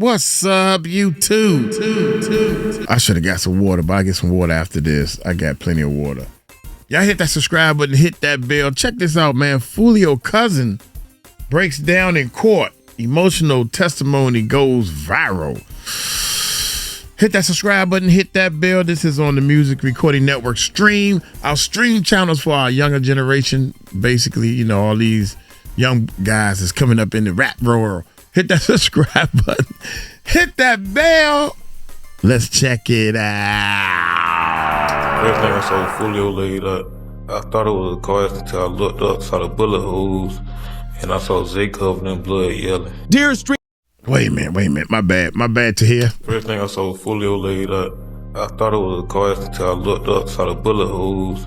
What's up, YouTube? I should have got some water, but I'll get some water after this. I got plenty of water. Y'all hit that subscribe button, hit that bell. Check this out, man. Foolio cousin breaks down in court. Emotional testimony goes viral. Hit that subscribe button, hit that bell. This is on the Music Recording Network stream. Our stream channels for our younger generation. Basically, you know, all these young guys is coming up in the rap world. Hit that subscribe button. Hit that bell. Let's check it out. Everything I saw Foolio laid up. I thought it was a car accident until I looked up, saw the bullet holes, and I saw Zay covered in blood yelling. Dear Street. Wait a minute. My bad to hear. First thing I saw Foolio laid up. I thought it was a car accident until I looked up, saw the bullet holes,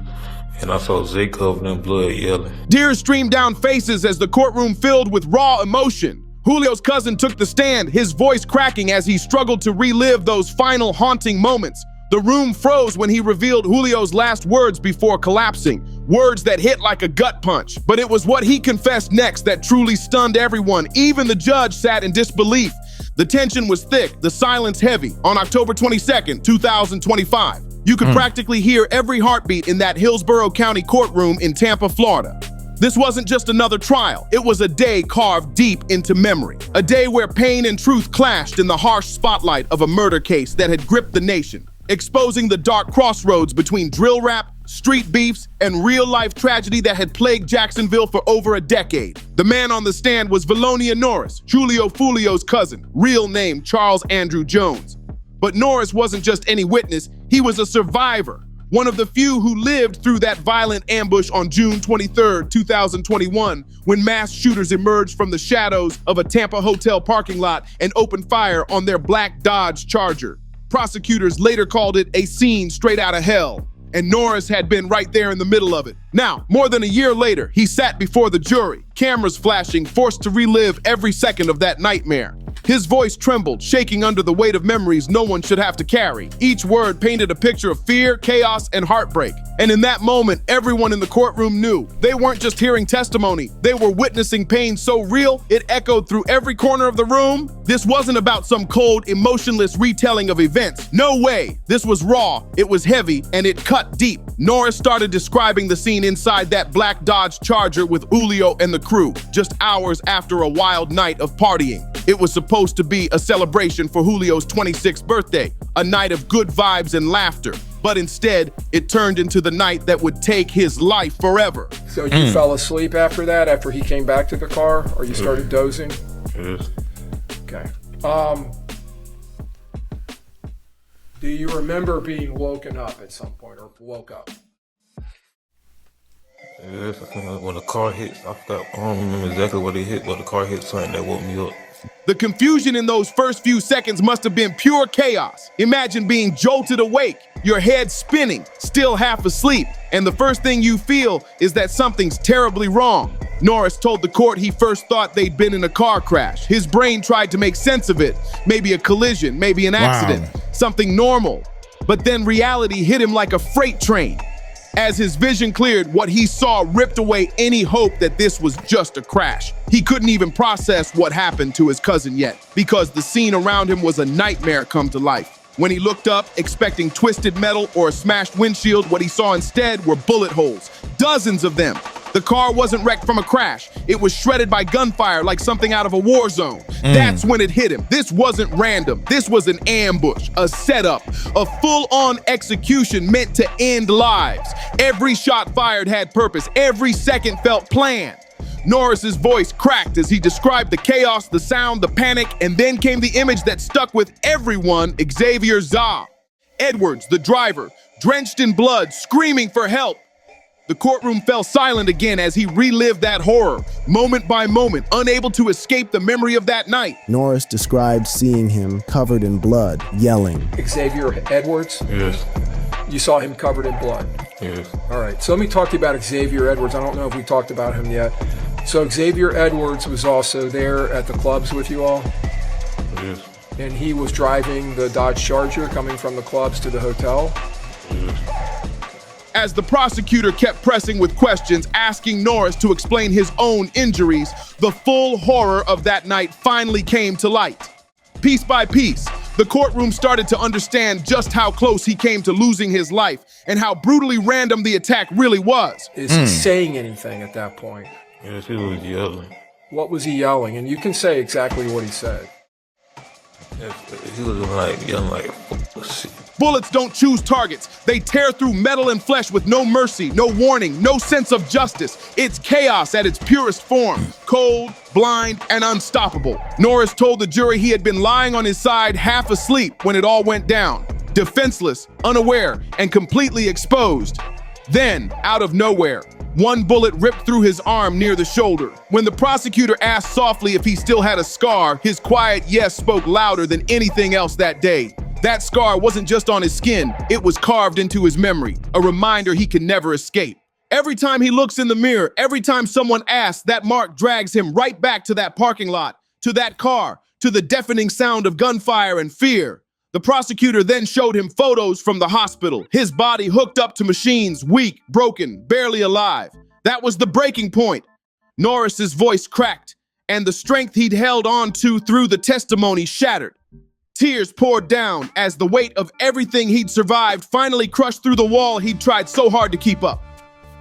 and I saw Zay covered in blood yelling. Tears streamed down faces as the courtroom filled with raw emotion. Julio's cousin took the stand, his voice cracking as he struggled to relive those final haunting moments. The room froze when he revealed Julio's last words before collapsing, words that hit like a gut punch. But it was what he confessed next that truly stunned everyone. Even the judge sat in disbelief. The tension was thick, the silence heavy. On October 22nd, 2025, you could practically hear every heartbeat in that Hillsborough County courtroom in Tampa, Florida. This wasn't just another trial. It was a day carved deep into memory. A day where pain and truth clashed in the harsh spotlight of a murder case that had gripped the nation, exposing the dark crossroads between drill rap, street beefs, and real-life tragedy that had plagued Jacksonville for over a decade. The man on the stand was Valonia Norris, Julio Foolio's cousin, real name Charles Andrew Jones. But Norris wasn't just any witness, he was a survivor. One of the few who lived through that violent ambush on June 23, 2021, when mass shooters emerged from the shadows of a Tampa hotel parking lot and opened fire on their black Dodge Charger. Prosecutors later called it a scene straight out of hell, and Norris had been right there in the middle of it. Now, more than a year later, he sat before the jury, cameras flashing, forced to relive every second of that nightmare. His voice trembled, shaking under the weight of memories no one should have to carry. Each word painted a picture of fear, chaos, and heartbreak. And in that moment, everyone in the courtroom knew they weren't just hearing testimony. They were witnessing pain so real, it echoed through every corner of the room. This wasn't about some cold, emotionless retelling of events. No way. This was raw, it was heavy, and it cut deep. Norris started describing the scene inside that black Dodge Charger with Foolio and the crew, just hours after a wild night of partying. It was supposed to be a celebration for Julio's 26th birthday, a night of good vibes and laughter. But instead, it turned into the night that would take his life forever. So you fell asleep after that, after he came back to the car, or you started dozing? Yes. Okay. Do you remember being woken up at some point, or woke up? Yes, I think when the car hit, I don't remember exactly what it hit, but the car hit something that woke me up. The confusion in those first few seconds must have been pure chaos. Imagine being jolted awake, your head spinning, still half asleep, and the first thing you feel is that something's terribly wrong. Norris told the court he first thought they'd been in a car crash. His brain tried to make sense of it. Maybe a collision, maybe an accident, something normal. But then reality hit him like a freight train. As his vision cleared, what he saw ripped away any hope that this was just a crash. He couldn't even process what happened to his cousin yet, because the scene around him was a nightmare come to life. When he looked up, expecting twisted metal or a smashed windshield, what he saw instead were bullet holes, dozens of them. The car wasn't wrecked from a crash. It was shredded by gunfire like something out of a war zone. That's when it hit him. This wasn't random. This was an ambush, a setup, a full-on execution meant to end lives. Every shot fired had purpose. Every second felt planned. Norris's voice cracked as he described the chaos, the sound, the panic, and then came the image that stuck with everyone, Xavier Za. Edwards, the driver, drenched in blood, screaming for help. The courtroom fell silent again as he relived that horror, moment by moment, unable to escape the memory of that night. Norris described seeing him covered in blood, yelling. Xavier Edwards? Yes. You saw him covered in blood? Yes. All right, so let me talk to you about Xavier Edwards. I don't know if we talked about him yet. So Xavier Edwards was also there at the clubs with you all? Yes. And he was driving the Dodge Charger coming from the clubs to the hotel? Yes. As the prosecutor kept pressing with questions, asking Norris to explain his own injuries, the full horror of that night finally came to light. Piece by piece, the courtroom started to understand just how close he came to losing his life and how brutally random the attack really was. Is he saying anything at that point? Yes, he was yelling. What was he yelling? And you can say exactly what he said. He was like yelling like, shit. Bullets don't choose targets. They tear through metal and flesh with no mercy, no warning, no sense of justice. It's chaos at its purest form, cold, blind, and unstoppable. Norris told the jury he had been lying on his side half asleep when it all went down, defenseless, unaware, and completely exposed. Then, out of nowhere, one bullet ripped through his arm near the shoulder. When the prosecutor asked softly if he still had a scar, his quiet yes spoke louder than anything else that day. That scar wasn't just on his skin, it was carved into his memory, a reminder he can never escape. Every time he looks in the mirror, every time someone asks, that mark drags him right back to that parking lot, to that car, to the deafening sound of gunfire and fear. The prosecutor then showed him photos from the hospital, his body hooked up to machines, weak, broken, barely alive. That was the breaking point. Norris's voice cracked, and the strength he'd held on to through the testimony shattered. Tears poured down as the weight of everything he'd survived finally crushed through the wall he'd tried so hard to keep up.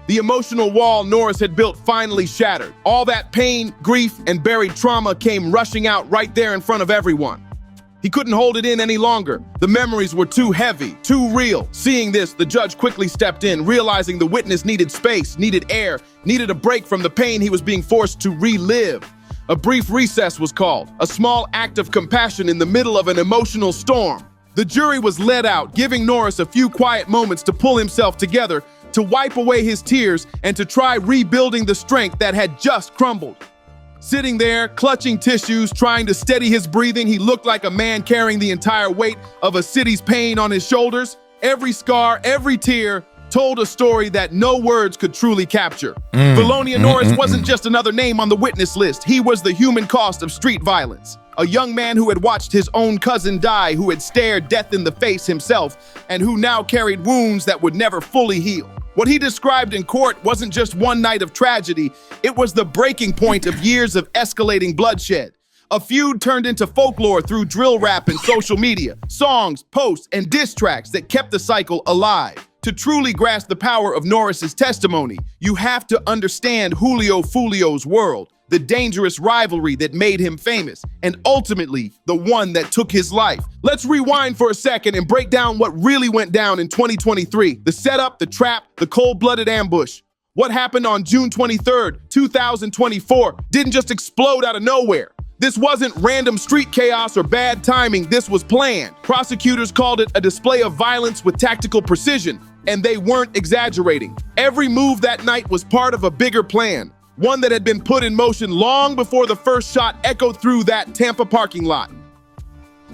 The emotional wall Norris had built finally shattered. All that pain, grief, and buried trauma came rushing out right there in front of everyone. He couldn't hold it in any longer. The memories were too heavy, too real. Seeing this, the judge quickly stepped in, realizing the witness needed space, needed air, needed a break from the pain he was being forced to relive. A brief recess was called, a small act of compassion in the middle of an emotional storm. The jury was let out, giving Norris a few quiet moments to pull himself together, to wipe away his tears, and to try rebuilding the strength that had just crumbled. Sitting there, clutching tissues, trying to steady his breathing, he looked like a man carrying the entire weight of a city's pain on his shoulders. Every scar, every tear told a story that no words could truly capture. Foolio Norris wasn't just another name on the witness list. He was the human cost of street violence. A young man who had watched his own cousin die, who had stared death in the face himself, and who now carried wounds that would never fully heal. What he described in court wasn't just one night of tragedy, it was the breaking point of years of escalating bloodshed. A feud turned into folklore through drill rap and social media, songs, posts, and diss tracks that kept the cycle alive. To truly grasp the power of Norris's testimony, you have to understand Foolio's world, the dangerous rivalry that made him famous, and ultimately, the one that took his life. Let's rewind for a second and break down what really went down in 2023. The setup, the trap, the cold-blooded ambush. What happened on June 23rd, 2024 didn't just explode out of nowhere. This wasn't random street chaos or bad timing, this was planned. Prosecutors called it a display of violence with tactical precision, and they weren't exaggerating. Every move that night was part of a bigger plan, one that had been put in motion long before the first shot echoed through that Tampa parking lot.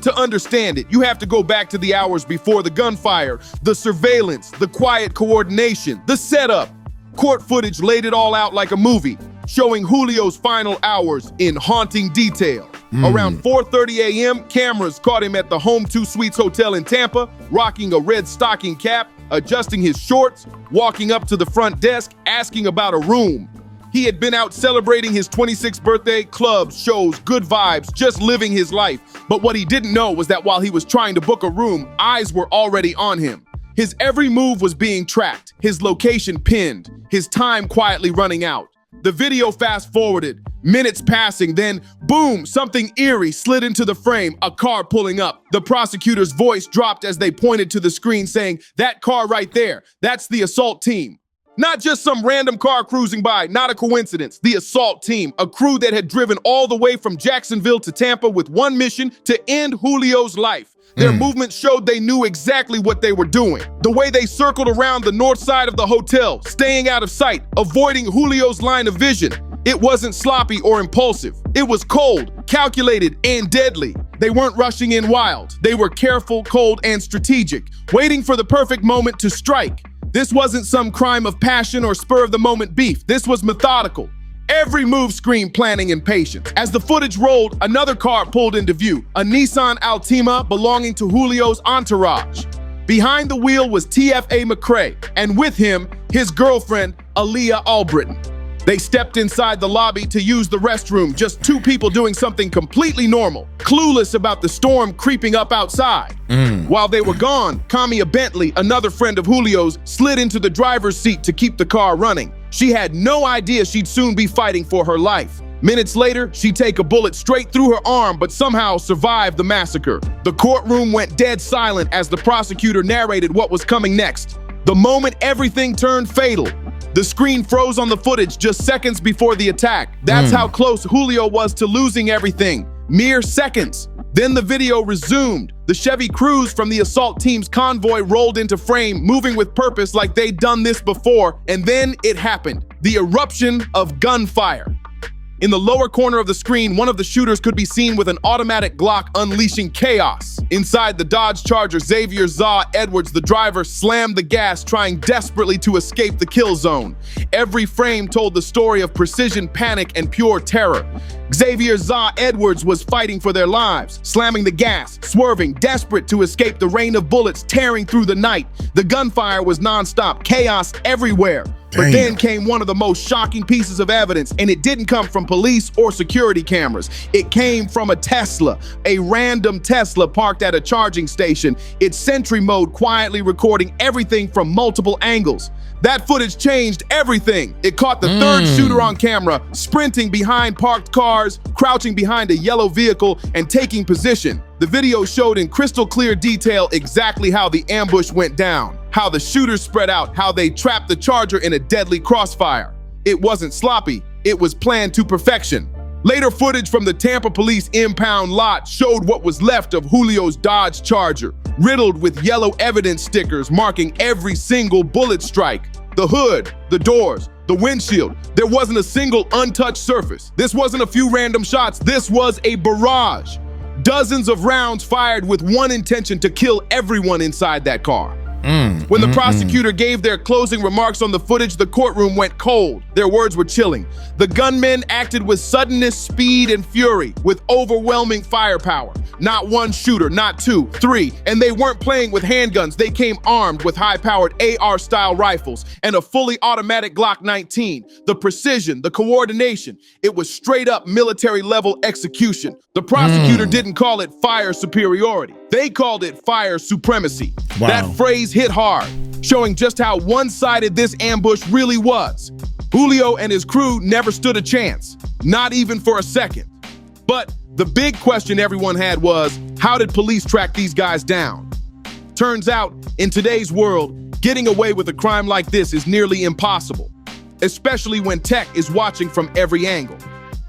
To understand it, you have to go back to the hours before the gunfire, the surveillance, the quiet coordination, the setup. Court footage laid it all out like a movie, showing Julio's final hours in haunting detail. Around 4:30 a.m., cameras caught him at the Home 2 Suites Hotel in Tampa, rocking a red stocking cap, adjusting his shorts, walking up to the front desk, asking about a room. He had been out celebrating his 26th birthday, clubs, shows, good vibes, just living his life. But what he didn't know was that while he was trying to book a room, eyes were already on him. His every move was being tracked, his location pinned, his time quietly running out. The video fast-forwarded, minutes passing, then boom, something eerie slid into the frame, a car pulling up. The prosecutor's voice dropped as they pointed to the screen saying, "That car right there, that's the assault team." Not just some random car cruising by, not a coincidence. The assault team, a crew that had driven all the way from Jacksonville to Tampa with one mission: to end Julio's life. Their movement showed they knew exactly what they were doing. The way they circled around the north side of the hotel, staying out of sight, avoiding Julio's line of vision. It wasn't sloppy or impulsive. It was cold, calculated, and deadly. They weren't rushing in wild. They were careful, cold, and strategic, waiting for the perfect moment to strike. This wasn't some crime of passion or spur-of-the-moment beef. This was methodical. Every move screamed planning and patience. As the footage rolled, another car pulled into view, a Nissan Altima belonging to Julio's entourage. Behind the wheel was TFA McCrae, and with him, his girlfriend, Aaliyah Albritton. They stepped inside the lobby to use the restroom, just two people doing something completely normal, clueless about the storm creeping up outside. While they were gone, Kamia Bentley, another friend of Julio's, slid into the driver's seat to keep the car running. She had no idea she'd soon be fighting for her life. Minutes later, she'd take a bullet straight through her arm, but somehow survived the massacre. The courtroom went dead silent as the prosecutor narrated what was coming next. The moment everything turned fatal, the screen froze on the footage just seconds before the attack. That's how close Julio was to losing everything. Mere seconds. Then the video resumed. The Chevy Cruze from the assault team's convoy rolled into frame, moving with purpose like they'd done this before. And then it happened. The eruption of gunfire. In the lower corner of the screen, one of the shooters could be seen with an automatic Glock unleashing chaos. Inside the Dodge Charger, Xavier Zaw Edwards, the driver, slammed the gas, trying desperately to escape the kill zone. Every frame told the story of precision, panic, and pure terror. Xavier Zaw Edwards was fighting for their lives, slamming the gas, swerving, desperate to escape the rain of bullets tearing through the night. The gunfire was nonstop, chaos everywhere. But then came one of the most shocking pieces of evidence, and it didn't come from police or security cameras. It came from a Tesla, a random Tesla parked at a charging station, its Sentry mode quietly recording everything from multiple angles. That footage changed everything. It caught the third shooter on camera, sprinting behind parked cars, crouching behind a yellow vehicle, and taking position. The video showed in crystal clear detail exactly how the ambush went down, how the shooters spread out, how they trapped the Charger in a deadly crossfire. It wasn't sloppy, it was planned to perfection. Later footage from the Tampa police impound lot showed what was left of Julio's Dodge Charger, riddled with yellow evidence stickers marking every single bullet strike. The hood, the doors, the windshield, there wasn't a single untouched surface. This wasn't a few random shots, this was a barrage. Dozens of rounds fired with one intention to kill everyone inside that car. When the prosecutor gave their closing remarks on the footage, the courtroom went cold. Their words were chilling. The gunmen acted with suddenness, speed, and fury, with overwhelming firepower. Not one shooter, not two, three, and they weren't playing with handguns. They came armed with high-powered AR-style rifles and a fully automatic Glock 19. The precision, the coordination, it was straight-up military-level execution. The prosecutor didn't call it fire superiority. They called it fire supremacy. Wow. That phrase hit hard, showing just how one-sided this ambush really was. Julio and his crew never stood a chance, not even for a second. But the big question everyone had was, how did police track these guys down? Turns out, in today's world, getting away with a crime like this is nearly impossible, especially when tech is watching from every angle.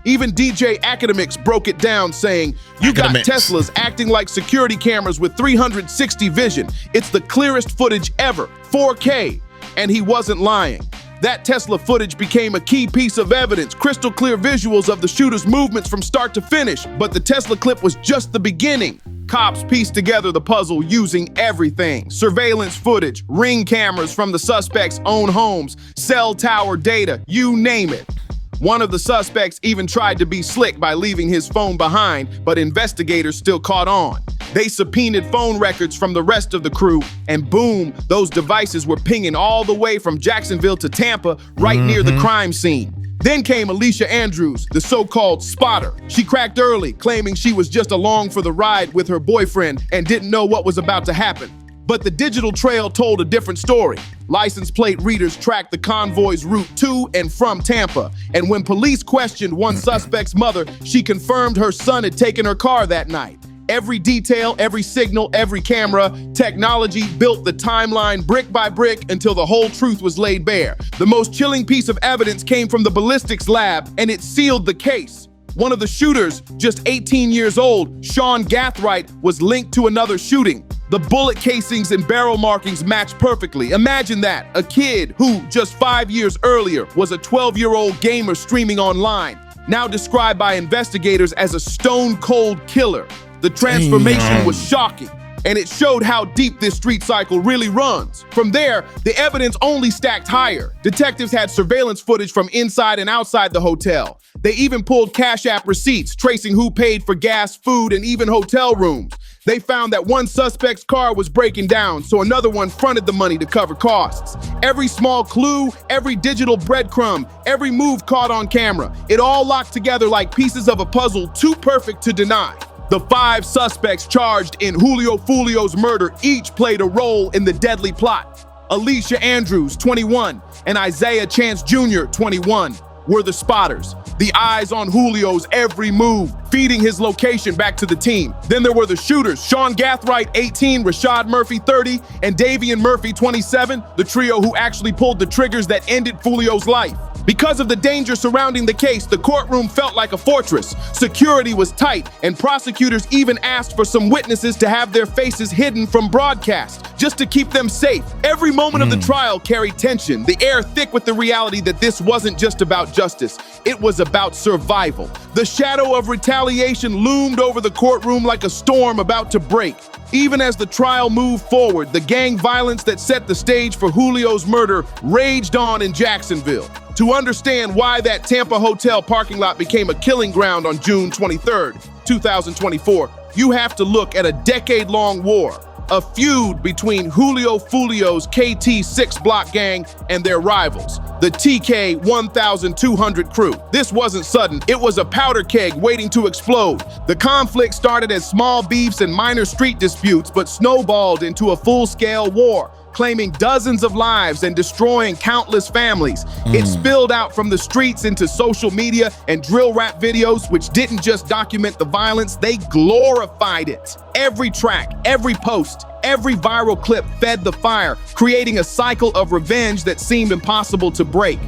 Even DJ Academics broke it down, saying, you got Teslas acting like security cameras with 360 vision. It's the clearest footage ever, 4K. And he wasn't lying. That Tesla footage became a key piece of evidence, crystal clear visuals of the shooter's movements from start to finish. But the Tesla clip was just the beginning. Cops pieced together the puzzle using everything: surveillance footage, ring cameras from the suspects' own homes, cell tower data, you name it. One of the suspects even tried to be slick by leaving his phone behind, but investigators still caught on. They subpoenaed phone records from the rest of the crew, and boom, those devices were pinging all the way from Jacksonville to Tampa, right near the crime scene. Then came Alicia Andrews, the so-called spotter. She cracked early, claiming she was just along for the ride with her boyfriend and didn't know what was about to happen. But the digital trail told a different story. License plate readers tracked the convoy's route to and from Tampa. And when police questioned one suspect's mother, she confirmed her son had taken her car that night. Every detail, every signal, every camera, technology built the timeline brick by brick until the whole truth was laid bare. The most chilling piece of evidence came from the ballistics lab, and it sealed the case. One of the shooters, just 18 years old, Sean Gathright, was linked to another shooting. The bullet casings and barrel markings matched perfectly. Imagine that, a kid who, just 5 years earlier, was a 12-year-old gamer streaming online, now described by investigators as a stone-cold killer. The transformation was shocking, and it showed how deep this street cycle really runs. From there, the evidence only stacked higher. Detectives had surveillance footage from inside and outside the hotel. They even pulled CashApp receipts, tracing who paid for gas, food, and even hotel rooms. They found that one suspect's car was breaking down, so another one fronted the money to cover costs. Every small clue, every digital breadcrumb, every move caught on camera, it all locked together like pieces of a puzzle too perfect to deny. The 5 suspects charged in Julio Foolio's murder each played a role in the deadly plot. Alicia Andrews, 21, and Isaiah Chance Jr., 21, were the spotters, the eyes on Julio's every move, feeding his location back to the team. Then there were the shooters, Sean Gathright, 18, Rashad Murphy, 30, and Davian Murphy, 27, the trio who actually pulled the triggers that ended Foolio's life. Because of the danger surrounding the case, the courtroom felt like a fortress. Security was tight, and prosecutors even asked for some witnesses to have their faces hidden from broadcast, just to keep them safe. Every moment of the trial carried tension, the air thick with the reality that this wasn't just about justice, it was about survival. The shadow of retaliation loomed over the courtroom like a storm about to break. Even as the trial moved forward, the gang violence that set the stage for Julio's murder raged on in Jacksonville. To understand why that Tampa hotel parking lot became a killing ground on June 23rd, 2024, you have to look at a decade-long war, a feud between Julio Foolio's KT6 block gang and their rivals, the TK 1200 crew. This wasn't sudden, it was a powder keg waiting to explode. The conflict started as small beefs and minor street disputes, but snowballed into a full-scale war, claiming dozens of lives and destroying countless families. It spilled out from the streets into social media and drill rap videos, which didn't just document the violence, they glorified it. Every track, every post, every viral clip fed the fire, creating a cycle of revenge that seemed impossible to break.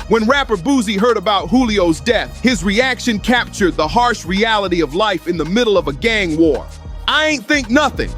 When rapper Boozy heard about Julio's death, his reaction captured the harsh reality of life in the middle of a gang war. I ain't think nothing.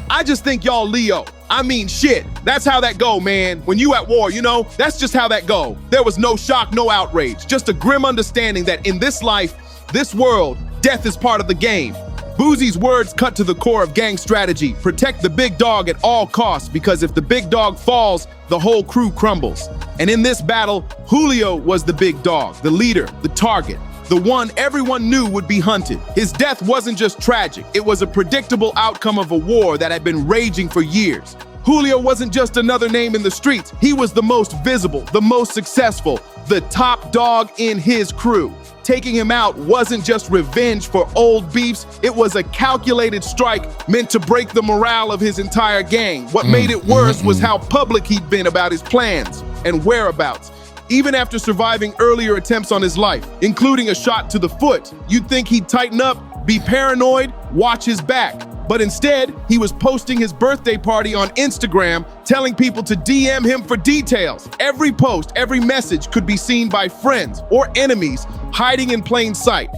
I just think y'all Leo. I mean shit. That's how that go, man. When you at war, you know, that's just how that go. There was no shock, no outrage, just a grim understanding that in this life, this world, death is part of the game. Boozy's words cut to the core of gang strategy. Protect the big dog at all costs, because if the big dog falls, the whole crew crumbles. And in this battle, Julio was the big dog, the leader, the target, the one everyone knew would be hunted. His death wasn't just tragic, it was a predictable outcome of a war that had been raging for years. Julio wasn't just another name in the streets, he was the most visible, the most successful, the top dog in his crew. Taking him out wasn't just revenge for old beefs, it was a calculated strike meant to break the morale of his entire gang. What made it worse was how public he'd been about his plans and whereabouts. Even after surviving earlier attempts on his life, including a shot to the foot, you'd think he'd tighten up, be paranoid, watch his back. But instead, he was posting his birthday party on Instagram, telling people to DM him for details. Every post, every message could be seen by friends or enemies hiding in plain sight.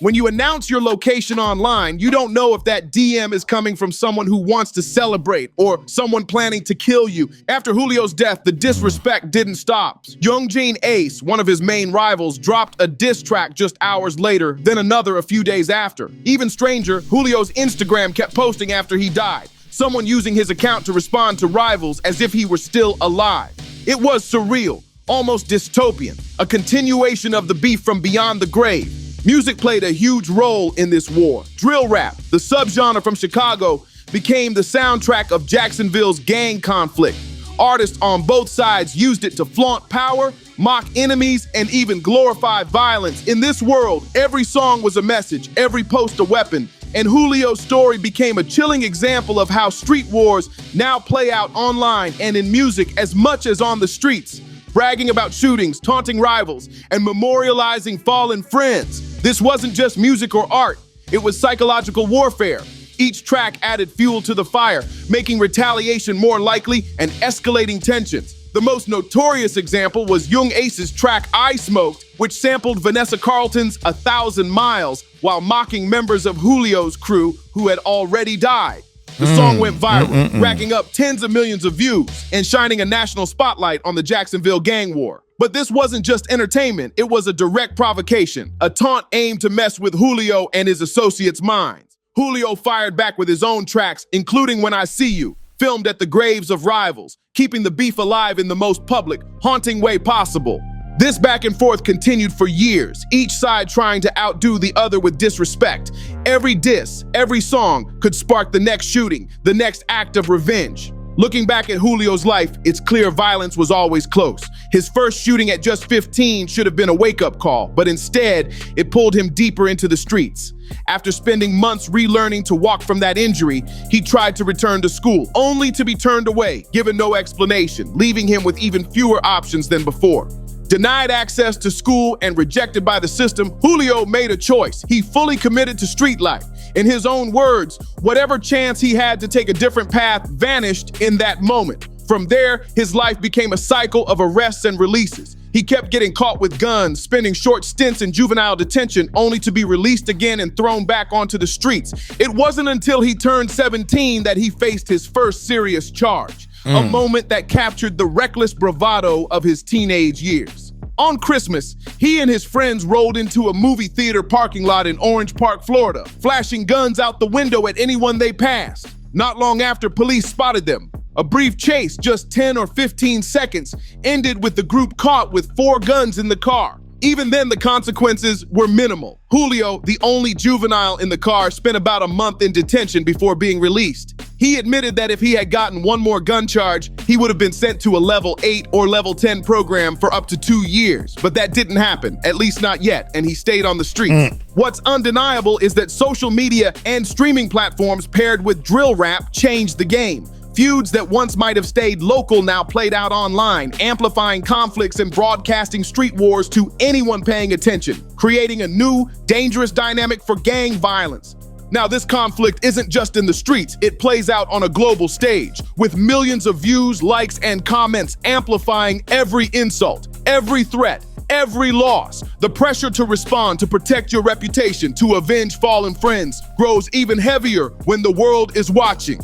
When you announce your location online, you don't know if that DM is coming from someone who wants to celebrate or someone planning to kill you. After Julio's death, the disrespect didn't stop. Youngjin Ace, one of his main rivals, dropped a diss track just hours later, then another a few days after. Even stranger, Julio's Instagram kept posting after he died, someone using his account to respond to rivals as if he were still alive. It was surreal, almost dystopian, a continuation of the beef from beyond the grave. Music played a huge role in this war. Drill rap, the subgenre from Chicago, became the soundtrack of Jacksonville's gang conflict. Artists on both sides used it to flaunt power, mock enemies, and even glorify violence. In this world, every song was a message, every post a weapon, and Julio's story became a chilling example of how street wars now play out online and in music as much as on the streets. Bragging about shootings, taunting rivals, and memorializing fallen friends. This wasn't just music or art, it was psychological warfare. Each track added fuel to the fire, making retaliation more likely and escalating tensions. The most notorious example was Young Ace's track I Smoked, which sampled Vanessa Carlton's 1,000 Miles while mocking members of Julio's crew who had already died. The song went viral, racking up tens of millions of views and shining a national spotlight on the Jacksonville gang war. But this wasn't just entertainment, it was a direct provocation, a taunt aimed to mess with Julio and his associates' minds. Julio fired back with his own tracks, including When I See You, filmed at the graves of rivals, keeping the beef alive in the most public, haunting way possible. This back and forth continued for years, each side trying to outdo the other with disrespect. Every diss, every song could spark the next shooting, the next act of revenge. Looking back at Julio's life, it's clear violence was always close. His first shooting at just 15 should have been a wake-up call, but instead, it pulled him deeper into the streets. After spending months relearning to walk from that injury, he tried to return to school, only to be turned away, given no explanation, leaving him with even fewer options than before. Denied access to school and rejected by the system, Foolio made a choice. He fully committed to street life. In his own words, whatever chance he had to take a different path vanished in that moment. From there, his life became a cycle of arrests and releases. He kept getting caught with guns, spending short stints in juvenile detention, only to be released again and thrown back onto the streets. It wasn't until he turned 17 that he faced his first serious charge. A moment that captured the reckless bravado of his teenage years. On Christmas, he and his friends rolled into a movie theater parking lot in Orange Park, Florida, flashing guns out the window at anyone they passed. Not long after, police spotted them. A brief chase, just 10 or 15 seconds, ended with the group caught with 4 guns in the car. Even then, the consequences were minimal. Foolio, the only juvenile in the car, spent about a month in detention before being released. He admitted that if he had gotten one more gun charge, he would have been sent to a level 8 or level 10 program for up to 2 years. But that didn't happen, at least not yet, and he stayed on the streets. What's undeniable is that social media and streaming platforms paired with drill rap changed the game. Feuds that once might have stayed local now played out online, amplifying conflicts and broadcasting street wars to anyone paying attention, creating a new, dangerous dynamic for gang violence. Now, this conflict isn't just in the streets, it plays out on a global stage, with millions of views, likes, and comments amplifying every insult, every threat, every loss. The pressure to respond, to protect your reputation, to avenge fallen friends grows even heavier when the world is watching.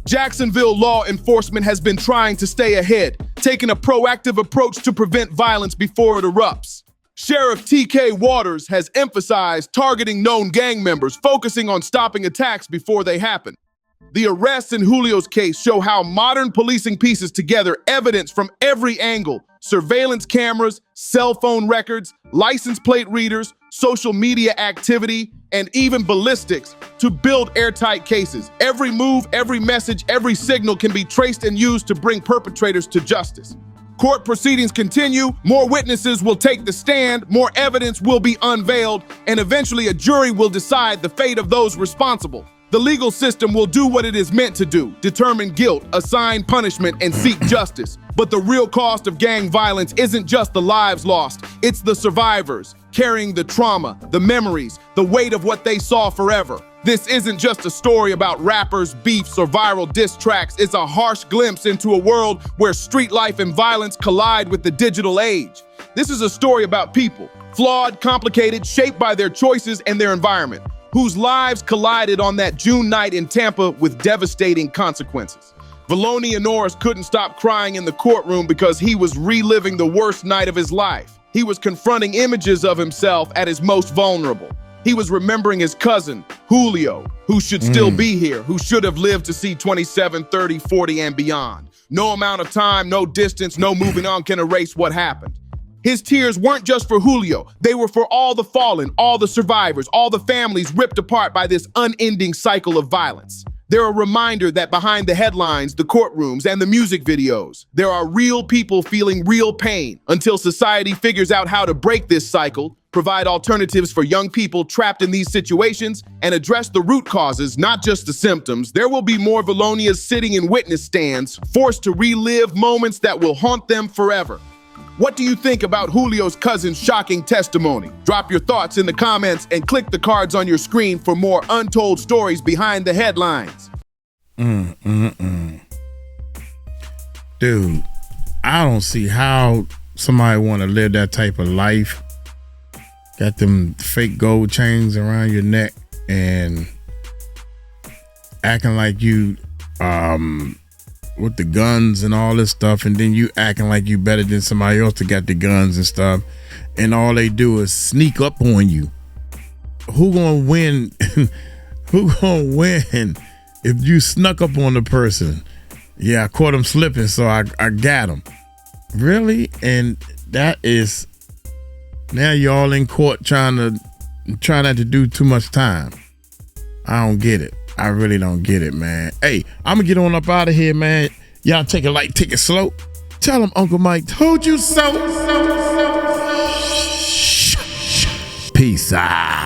Jacksonville law enforcement has been trying to stay ahead, taking a proactive approach to prevent violence before it erupts. Sheriff T.K. Waters has emphasized targeting known gang members, focusing on stopping attacks before they happen. The arrests in Julio's case show how modern policing pieces together evidence from every angle: surveillance cameras, cell phone records, license plate readers, social media activity, and even ballistics to build airtight cases. Every move, every message, every signal can be traced and used to bring perpetrators to justice. Court proceedings continue, more witnesses will take the stand, more evidence will be unveiled, and eventually a jury will decide the fate of those responsible. The legal system will do what it is meant to do: determine guilt, assign punishment, and seek justice. But the real cost of gang violence isn't just the lives lost, it's the survivors, carrying the trauma, the memories, the weight of what they saw forever. This isn't just a story about rappers, beefs, or viral diss tracks. It's a harsh glimpse into a world where street life and violence collide with the digital age. This is a story about people, flawed, complicated, shaped by their choices and their environment, whose lives collided on that June night in Tampa with devastating consequences. Valoni Norris couldn't stop crying in the courtroom because he was reliving the worst night of his life. He was confronting images of himself at his most vulnerable. He was remembering his cousin, Foolio, who should still be here, who should have lived to see 27, 30, 40, and beyond. No amount of time, no distance, no moving on can erase what happened. His tears weren't just for Foolio. They were for all the fallen, all the survivors, all the families ripped apart by this unending cycle of violence. They're a reminder that behind the headlines, the courtrooms, and the music videos, there are real people feeling real pain. Until society figures out how to break this cycle, provide alternatives for young people trapped in these situations, and address the root causes, not just the symptoms, there will be more Valonias sitting in witness stands, forced to relive moments that will haunt them forever. What do you think about Julio's cousin's shocking testimony? Drop your thoughts in the comments and click the cards on your screen for more untold stories behind the headlines. Dude, I don't see how somebody want to live that type of life. Got them fake gold chains around your neck and acting like you with the guns and all this stuff, and then you acting like you better than somebody else that got the guns and stuff, and all they do is sneak up on you. Who gonna win? Who gonna win if you snuck up on the person? Yeah, I caught him slipping, so I got him. Really? And that is Now you all in court trying not to do too much time. I don't get it. I really don't get it, man. Hey, I'm gonna get on up out of here, man. Y'all take it light, take it slow. Tell him Uncle Mike told you so. Peace out.